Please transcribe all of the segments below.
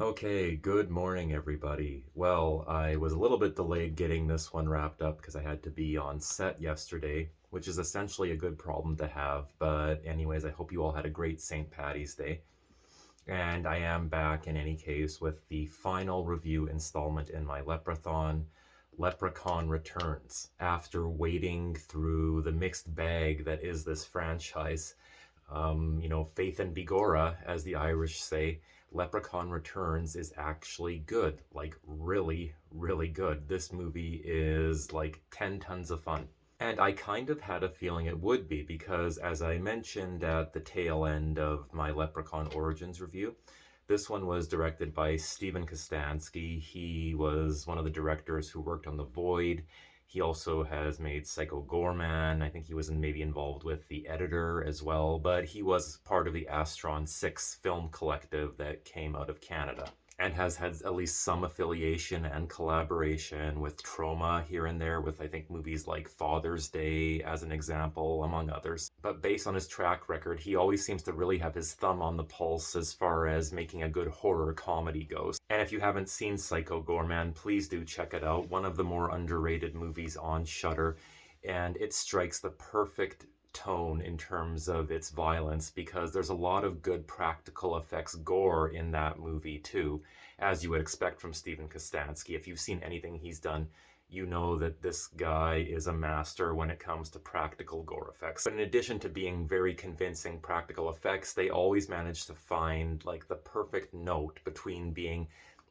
Okay, good morning, everybody. Well, I was a little bit delayed getting this one wrapped up because I had to be on set yesterday, which is essentially a good problem to have. But, anyways, I hope you all had a great St. Patty's Day. And I am back in any case with the final review installment in my Leprechaun, Leprechaun Returns. After wading through the mixed bag that is this franchise, faith and begorra, as the Irish say, Leprechaun Returns is actually good. Like, really, really good. This movie is like 10 tons of fun. And I kind of had a feeling it would be because, as I mentioned at the tail end of my Leprechaun Origins review, this one was directed by Steven Kostanski. He was one of the directors who worked on The Void. He also has made Psycho Gorman. I think he was maybe involved with the editor as well, but he was part of the Astron 6 film collective that came out of Canada and has had at least some affiliation and collaboration with Troma here and there, with I think movies like Father's Day as an example, among others. But based on his track record, he always seems to really have his thumb on the pulse as far as making a good horror comedy goes. And if you haven't seen Psycho Gorman, please do check it out. One of the more underrated movies on Shudder, and it strikes the perfect tone in terms of its violence because there's a lot of good practical effects gore in that movie too, as you would expect from Steven Kostanski. If you've seen anything he's done, you know that this guy is a master when it comes to practical gore effects. But in addition to being very convincing practical effects, they always manage to find like the perfect note between being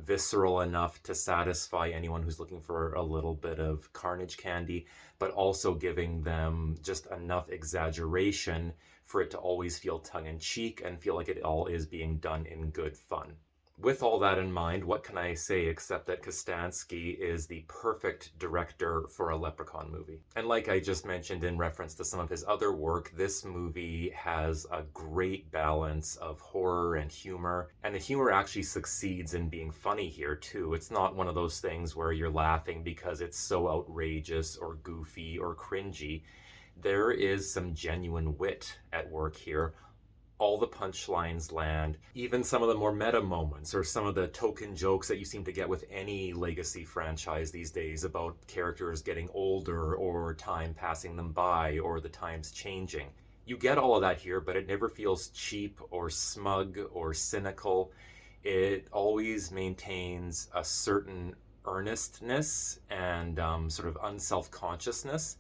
visceral enough to satisfy anyone who's looking for a little bit of carnage candy, but also giving them just enough exaggeration for it to always feel tongue in cheek and feel like it all is being done in good fun. With all that in mind, what can I say except that Kostanski is the perfect director for a Leprechaun movie? And like I just mentioned in reference to some of his other work, this movie has a great balance of horror and humor. And the humor actually succeeds in being funny here, too. It's not one of those things where you're laughing because it's so outrageous or goofy or cringy. There is some genuine wit at work here. All the punchlines land, even some of the more meta moments or some of the token jokes that you seem to get with any legacy franchise these days about characters getting older or time passing them by or the times changing. You get all of that here, but it never feels cheap or smug or cynical. It always maintains a certain earnestness and sort of unself-consciousness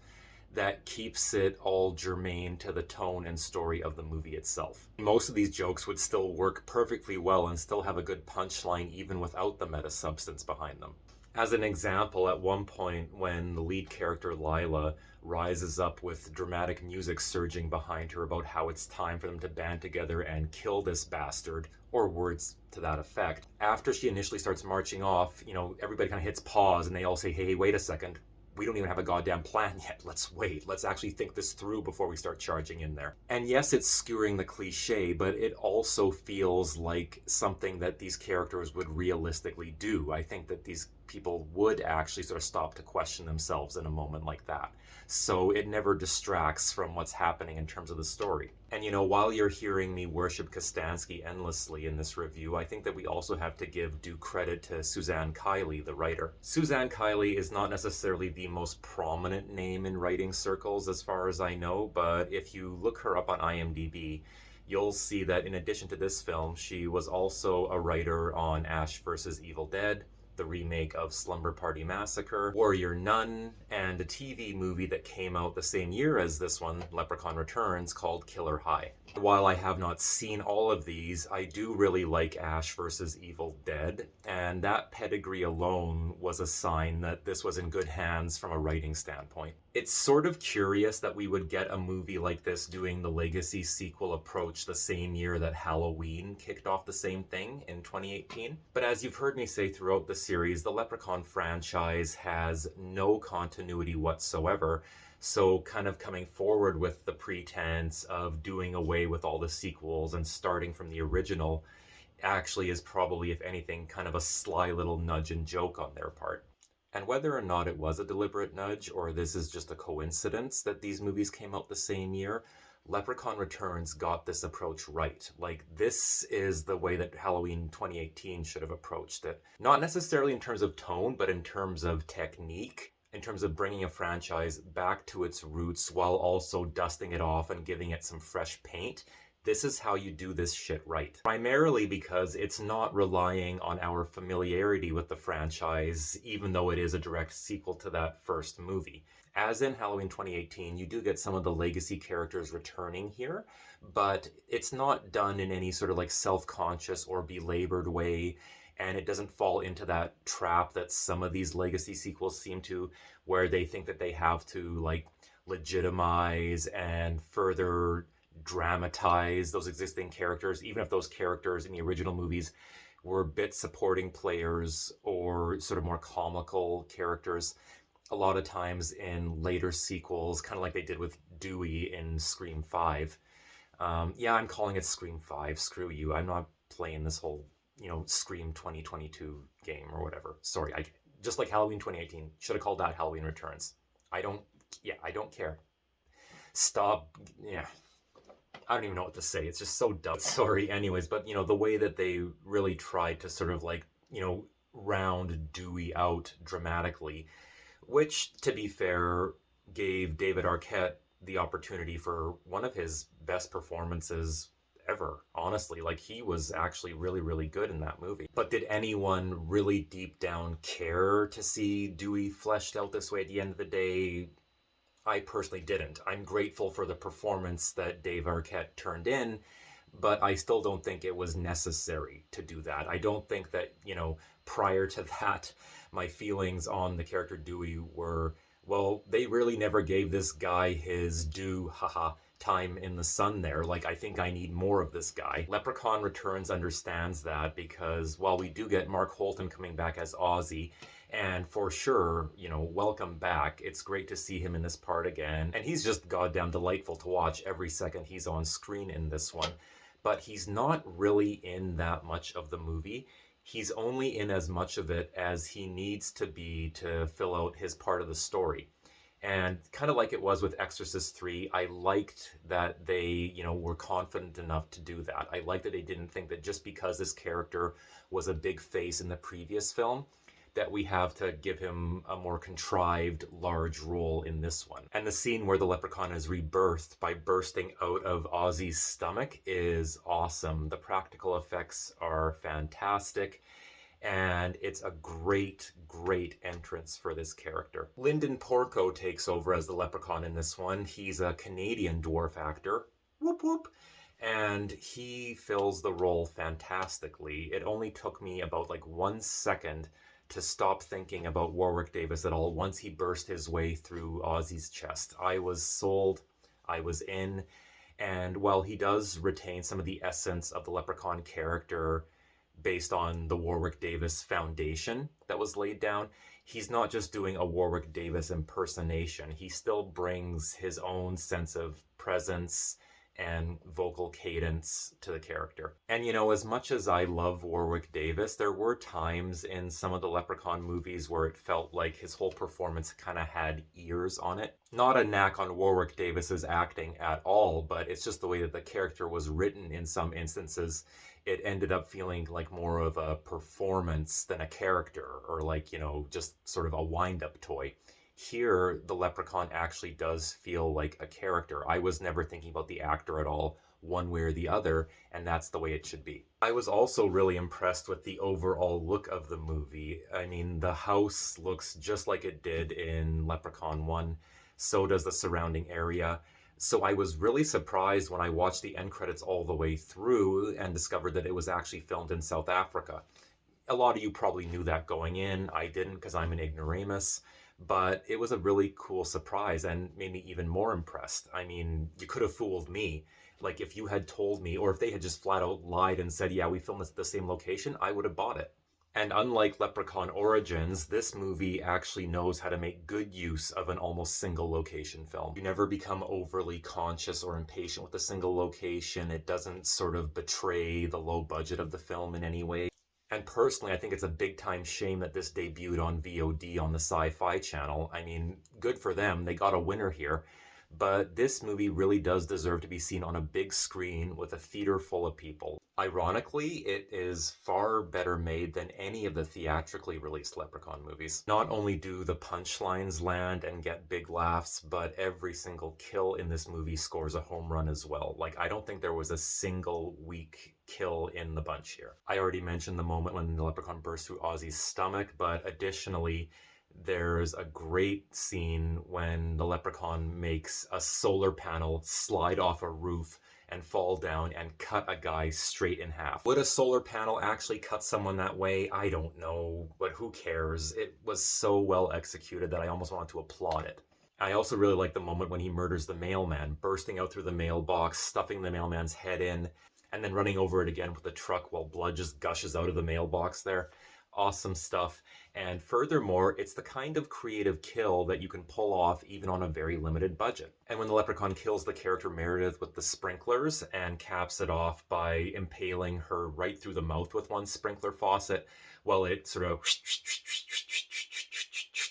that keeps it all germane to the tone and story of the movie itself. Most of these jokes would still work perfectly well and still have a good punchline even without the meta substance behind them. As an example, at one point when the lead character Lila rises up with dramatic music surging behind her about how it's time for them to band together and kill this bastard, or words to that effect, after she initially starts marching off, everybody kind of hits pause and they all say, hey, wait a second, we don't even have a goddamn plan yet. Let's wait. Let's actually think this through before we start charging in there. And yes, it's skewering the cliche, but it also feels like something that these characters would realistically do. I think that these people would actually sort of stop to question themselves in a moment like that. So it never distracts from what's happening in terms of the story. And while you're hearing me worship Kostanski endlessly in this review, I think that we also have to give due credit to Suzanne Kiley, the writer. Suzanne Kiley is not necessarily the most prominent name in writing circles as far as I know, but if you look her up on IMDb, you'll see that in addition to this film, she was also a writer on Ash vs. Evil Dead, the remake of Slumber Party Massacre, Warrior Nun, and a TV movie that came out the same year as this one, Leprechaun Returns, called Killer High. While I have not seen all of these, I do really like Ash vs. Evil Dead, and that pedigree alone was a sign that this was in good hands from a writing standpoint. It's sort of curious that we would get a movie like this doing the legacy sequel approach the same year that Halloween kicked off the same thing in 2018. But as you've heard me say throughout the series, the Leprechaun franchise has no continuity whatsoever. So kind of coming forward with the pretense of doing away with all the sequels and starting from the original actually is probably, if anything, kind of a sly little nudge and joke on their part. And whether or not it was a deliberate nudge or this is just a coincidence that these movies came out the same year, Leprechaun Returns got this approach right. Like, this is the way that Halloween 2018 should have approached it. Not necessarily in terms of tone, but in terms of technique, in terms of bringing a franchise back to its roots while also dusting it off and giving it some fresh paint. This is how you do this shit right. Primarily because it's not relying on our familiarity with the franchise, even though it is a direct sequel to that first movie. As in Halloween 2018, you do get some of the legacy characters returning here, but it's not done in any sort of like self-conscious or belabored way, and it doesn't fall into that trap that some of these legacy sequels seem to, where they think that they have to like legitimize and further dramatize those existing characters, even if those characters in the original movies were bit supporting players or sort of more comical characters. A lot of times in later sequels, kind of like they did with Dewey in Scream 5. Yeah, I'm calling it Scream 5. Screw you. I'm not playing this whole, Scream 2022 game or whatever. Sorry, just like Halloween 2018. Should have called that Halloween Returns. I don't care. Stop. Yeah. I don't even know what to say. It's just so dumb. Sorry, anyways, but the way that they really tried to sort of like, round Dewey out dramatically, which, to be fair, gave David Arquette the opportunity for one of his best performances ever, honestly. Like, he was actually really, really good in that movie. But did anyone really deep down care to see Dewey fleshed out this way at the end of the day? I personally didn't. I'm grateful for the performance that Dave Arquette turned in, but I still don't think it was necessary to do that. I don't think that, prior to that, my feelings on the character Dewey were, well, they really never gave this guy his due, time in the sun there. Like, I think I need more of this guy. Leprechaun Returns understands that because while we do get Mark Holton coming back as Ozzy, and for sure, welcome back. It's great to see him in this part again. And he's just goddamn delightful to watch every second he's on screen in this one. But he's not really in that much of the movie. He's only in as much of it as he needs to be to fill out his part of the story. And kind of like it was with Exorcist 3, I liked that they, were confident enough to do that. I liked that they didn't think that just because this character was a big face in the previous film, that we have to give him a more contrived, large role in this one. And the scene where the leprechaun is rebirthed by bursting out of Ozzy's stomach is awesome. The practical effects are fantastic, and it's a great, great entrance for this character. Lyndon Porco takes over as the leprechaun in this one. He's a Canadian dwarf actor. Whoop whoop. And he fills the role fantastically. It only took me about 1 second to stop thinking about Warwick Davis at all once he burst his way through Ozzy's chest. I was sold, I was in, and while he does retain some of the essence of the Leprechaun character based on the Warwick Davis foundation that was laid down, he's not just doing a Warwick Davis impersonation. He still brings his own sense of presence and vocal cadence to the character. And as much as I love Warwick Davis, there were times in some of the Leprechaun movies where it felt like his whole performance kind of had ears on it. Not a knack on Warwick Davis's acting at all, but it's just the way that the character was written in some instances. It ended up feeling like more of a performance than a character, or just sort of a wind-up toy. Here, the leprechaun actually does feel like a character. I was never thinking about the actor at all, one way or the other, and that's the way it should be. I was also really impressed with the overall look of the movie. I mean, the house looks just like it did in Leprechaun 1, so does the surrounding area. So I was really surprised when I watched the end credits all the way through and discovered that it was actually filmed in South Africa. A lot of you probably knew that going in. I didn't, because I'm an ignoramus. But it was a really cool surprise and made me even more impressed. I mean, you could have fooled me. Like, if you had told me, or if they had just flat out lied and said, yeah, we filmed this at the same location, I would have bought it. And unlike Leprechaun Origins, this movie actually knows how to make good use of an almost single location film. You never become overly conscious or impatient with a single location. It doesn't sort of betray the low budget of the film in any way. And personally, I think it's a big time shame that this debuted on VOD on the Sci-Fi Channel. I mean, good for them. They got a winner here. but this movie really does deserve to be seen on a big screen with a theater full of people. Ironically, it is far better made than any of the theatrically released Leprechaun movies. Not only do the punchlines land and get big laughs, but every single kill in this movie scores a home run as well. Like, I don't think there was a single weak kill in the bunch here. I already mentioned the moment when the leprechaun bursts through Ozzy's stomach, but additionally, there's a great scene when the leprechaun makes a solar panel slide off a roof and fall down and cut a guy straight in half. Would a solar panel actually cut someone that way? I don't know, but who cares? It was so well executed that I almost wanted to applaud it. I also really like the moment when he murders the mailman, bursting out through the mailbox, stuffing the mailman's head in, and then running over it again with the truck while blood just gushes out of the mailbox there. Awesome stuff. And furthermore, it's the kind of creative kill that you can pull off even on a very limited budget. And when the leprechaun kills the character Meredith with the sprinklers and caps it off by impaling her right through the mouth with one sprinkler faucet, while it sort of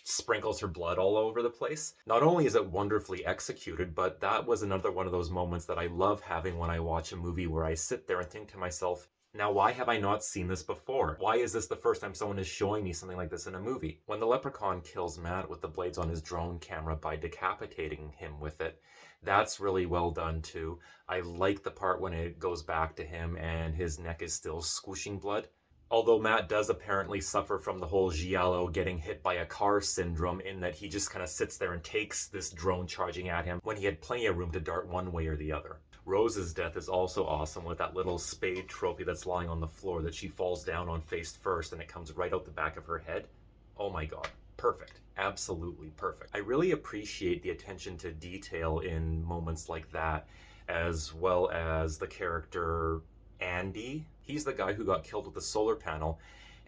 sprinkles her blood all over the place. Not only is it wonderfully executed, but that was another one of those moments that I love having when I watch a movie where I sit there and think to myself, now, why have I not seen this before? Why is this the first time someone is showing me something like this in a movie? When the leprechaun kills Matt with the blades on his drone camera by decapitating him with it, that's really well done too. I like the part when it goes back to him and his neck is still squishing blood. Although Matt does apparently suffer from the whole giallo getting hit by a car syndrome in that he just kind of sits there and takes this drone charging at him when he had plenty of room to dart one way or the other. Rose's death is also awesome with that little spade trophy that's lying on the floor that she falls down on face first and it comes right out the back of her head. Oh my god, perfect. Absolutely perfect. I really appreciate the attention to detail in moments like that, as well as the character Andy. He's the guy who got killed with the solar panel.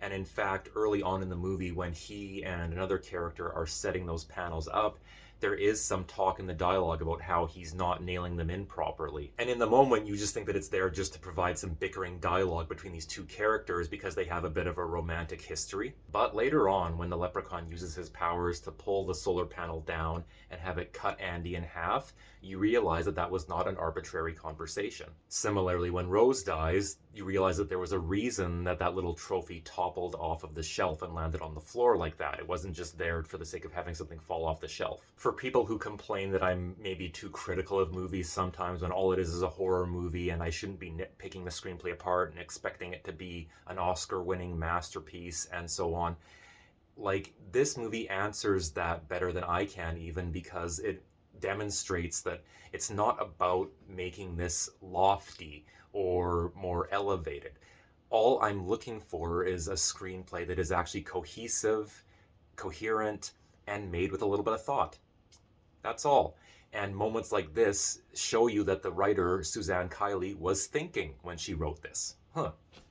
And in fact, early on in the movie, when he and another character are setting those panels up, there is some talk in the dialogue about how he's not nailing them in properly. And in the moment, you just think that it's there just to provide some bickering dialogue between these two characters because they have a bit of a romantic history. But later on, when the leprechaun uses his powers to pull the solar panel down and have it cut Andy in half, you realize that that was not an arbitrary conversation. Similarly, when Rose dies, you realize that there was a reason that that little trophy toppled off of the shelf and landed on the floor like that. It wasn't just there for the sake of having something fall off the shelf. For people who complain that I'm maybe too critical of movies sometimes when all it is a horror movie and I shouldn't be nitpicking the screenplay apart and expecting it to be an Oscar-winning masterpiece and so on, like, this movie answers that better than I can, even because it demonstrates that it's not about making this lofty or more elevated. All I'm looking for is a screenplay that is actually cohesive, coherent, and made with a little bit of thought. That's all. And moments like this show you that the writer, Suzanne Kiley, was thinking when she wrote this.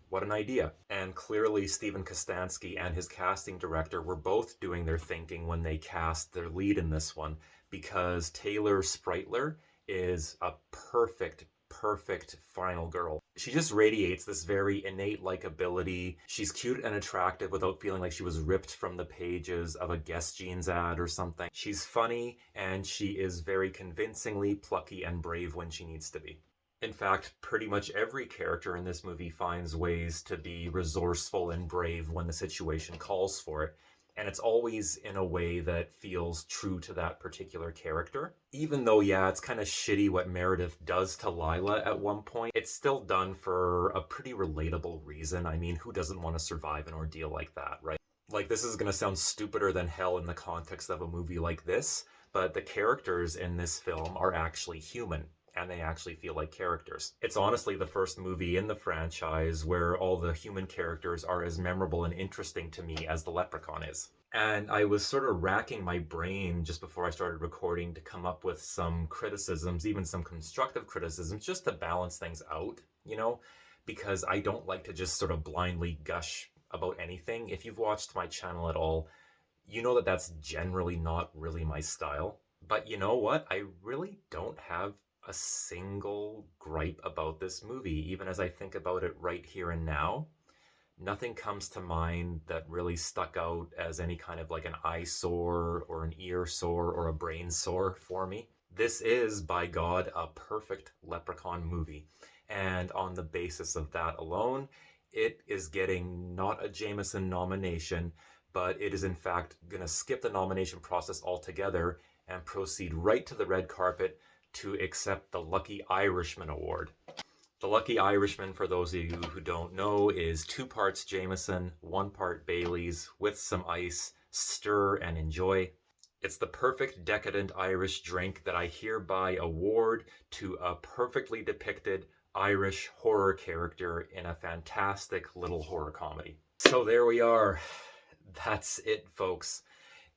What an idea. And clearly Stephen Kostanski and his casting director were both doing their thinking when they cast their lead in this one, because Taylor Spritler is a perfect final girl. She just radiates this very innate likability. She's cute and attractive without feeling like she was ripped from the pages of a Guess Jeans ad or something. She's funny, and she is very convincingly plucky and brave when she needs to be. In fact, pretty much every character in this movie finds ways to be resourceful and brave when the situation calls for it. And it's always in a way that feels true to that particular character. Even though, yeah, it's kind of shitty what Meredith does to Lila at one point, it's still done for a pretty relatable reason. I mean, who doesn't want to survive an ordeal like that, right? Like, this is going to sound stupider than hell in the context of a movie like this, but the characters in this film are actually human, and they actually feel like characters. It's honestly the first movie in the franchise where all the human characters are as memorable and interesting to me as the Leprechaun is. And I was sort of racking my brain just before I started recording to come up with some criticisms, even some constructive criticisms, just to balance things out, you know, because I don't like to just sort of blindly gush about anything. If you've watched my channel at all, you know that that's generally not really my style. But you know what? I really don't have a single gripe about this movie, even as I think about it right here and now. Nothing comes to mind that really stuck out as any kind of like an eyesore or an ear sore or a brain sore for me. This is, by God, a perfect Leprechaun movie. And on the basis of that alone, it is getting not a Jameson nomination, but it is in fact going to skip the nomination process altogether and proceed right to the red carpet to accept the Lucky Irishman Award. The Lucky Irishman, for those of you who don't know, is 2 parts Jameson, 1 part Bailey's with some ice. Stir and enjoy. It's the perfect decadent Irish drink that I hereby award to a perfectly depicted Irish horror character in a fantastic little horror comedy. So there we are. That's it, folks.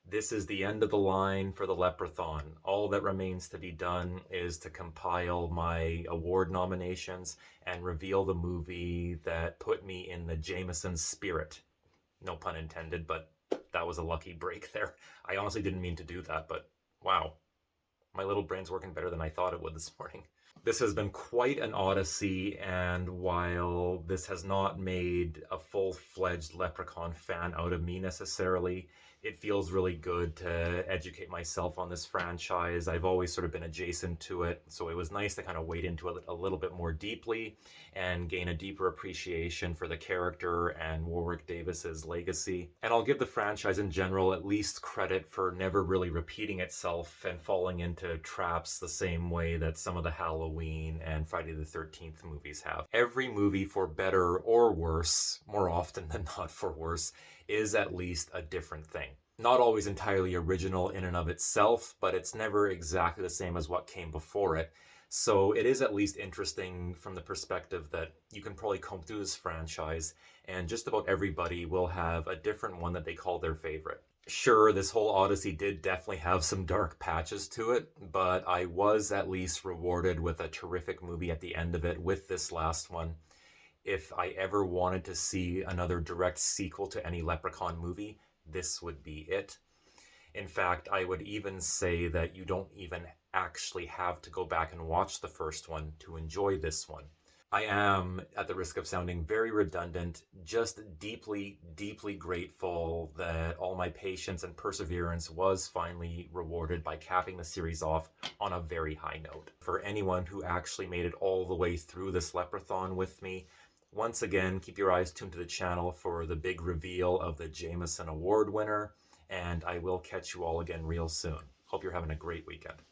This is the end of the line for the Leprechaun. All that remains to be done is to compile my award nominations and reveal the movie that put me in the Jameson spirit. No pun intended, but that was a lucky break there. I honestly didn't mean to do that, but wow. My little brain's working better than I thought it would this morning. This has been quite an odyssey, and while this has not made a full-fledged Leprechaun fan out of me necessarily, it feels really good to educate myself on this franchise. I've always sort of been adjacent to it, so it was nice to kind of wade into it a little bit more deeply and gain a deeper appreciation for the character and Warwick Davis's legacy. And I'll give the franchise in general at least credit for never really repeating itself and falling into traps the same way that some of the Halloween and Friday the 13th movies have. Every movie, for better or worse, more often than not for worse, is at least a different thing. Not always entirely original in and of itself, but it's never exactly the same as what came before it. So it is at least interesting from the perspective that you can probably comb through this franchise and just about everybody will have a different one that they call their favorite. Sure, this whole odyssey did definitely have some dark patches to it, but I was at least rewarded with a terrific movie at the end of it with this last one. If I ever wanted to see another direct sequel to any Leprechaun movie, this would be it. In fact, I would even say that you don't even actually have to go back and watch the first one to enjoy this one. I am, at the risk of sounding very redundant, just deeply, deeply grateful that all my patience and perseverance was finally rewarded by capping the series off on a very high note. For anyone who actually made it all the way through this Leprechaun with me, once again, keep your eyes tuned to the channel for the big reveal of the Jameson Award winner, and I will catch you all again real soon. Hope you're having a great weekend.